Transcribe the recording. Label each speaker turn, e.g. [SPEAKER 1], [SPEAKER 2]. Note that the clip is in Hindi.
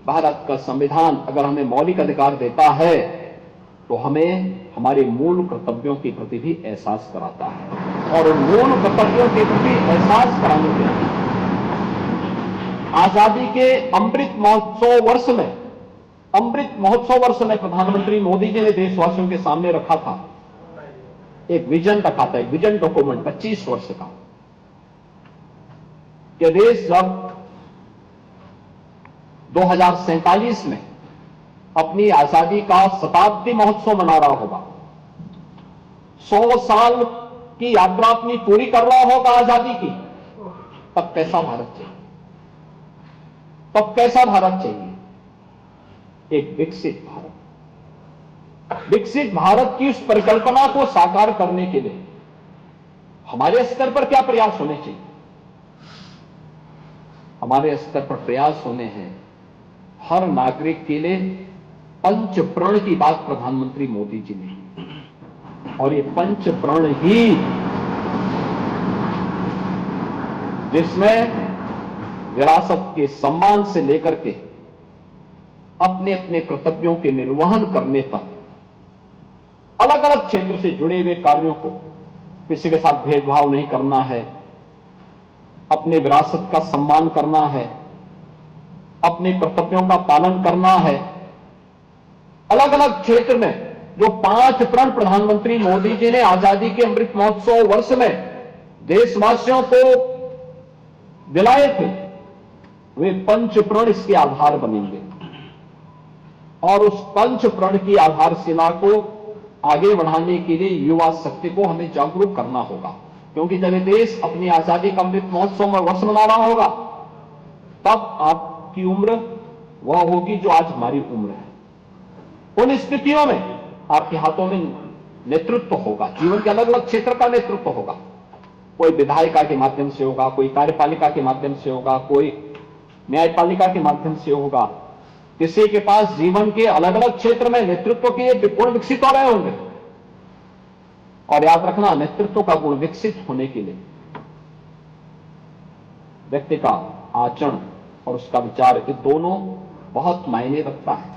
[SPEAKER 1] भारत का संविधान अगर हमें मौलिक अधिकार देता है तो हमें हमारे मूल कर्तव्यों के प्रति भी एहसास कराता है, और उन मूल कर्तव्यों के प्रति एहसास कराने के लिए आजादी के अमृत महोत्सव वर्ष में प्रधानमंत्री मोदी जी ने देशवासियों के सामने रखा था, एक विजन रखा था, एक विजन डॉक्यूमेंट 25 वर्ष का, कि देश जब 2047 में अपनी आजादी का शताब्दी महोत्सव मना रहा होगा, 100 साल की यात्रा अपनी पूरी कर रहा होगा आजादी की, तब कैसा भारत चाहिए? तब कैसा भारत चाहिए? एक विकसित भारत की उस परिकल्पना को साकार करने के लिए हमारे स्तर पर क्या प्रयास होने चाहिए? हमारे स्तर पर प्रयास होने हैं हर नागरिक के लिए पंच प्रण की बात प्रधानमंत्री मोदी जी ने, और ये पंच प्रण ही जिसमें विरासत के सम्मान से लेकर के अपने अपने कर्तव्यों के निर्वहन करने तक अलग अलग क्षेत्र से जुड़े हुए कार्यों को, किसी के साथ भेदभाव नहीं करना है, अपने विरासत का सम्मान करना है, अपने कर्तव्यों का पालन करना है, अलग अलग क्षेत्र में जो 5 प्रण प्रधानमंत्री मोदी जी ने आजादी के अमृत महोत्सव वर्ष में देशवासियों को दिलाए थे, वे पंच प्रण इसके आधार बनेंगे, और उस पंच प्रण की आधारशिला को आगे बढ़ाने के लिए युवा शक्ति को हमें जागरूक करना होगा, क्योंकि जब देश अपनी आजादी का अमृत महोत्सव में वर्ष मना रहा होगा, तब आपकी उम्र वह होगी जो आज हमारी उम्र है। उन स्थितियों में आपके हाथों में नेतृत्व होगा, जीवन के अलग अलग क्षेत्र का नेतृत्व होगा, कोई विधायिका के माध्यम से होगा, कोई कार्यपालिका के माध्यम से होगा, कोई न्यायपालिका के माध्यम से होगा, किसी के पास जीवन के अलग अलग क्षेत्र में नेतृत्व के गुण विकसित हो रहे होंगे। और याद रखना, नेतृत्व का गुण विकसित होने के लिए व्यक्ति का आचरण और उसका विचार, ये दोनों बहुत मायने रखता है।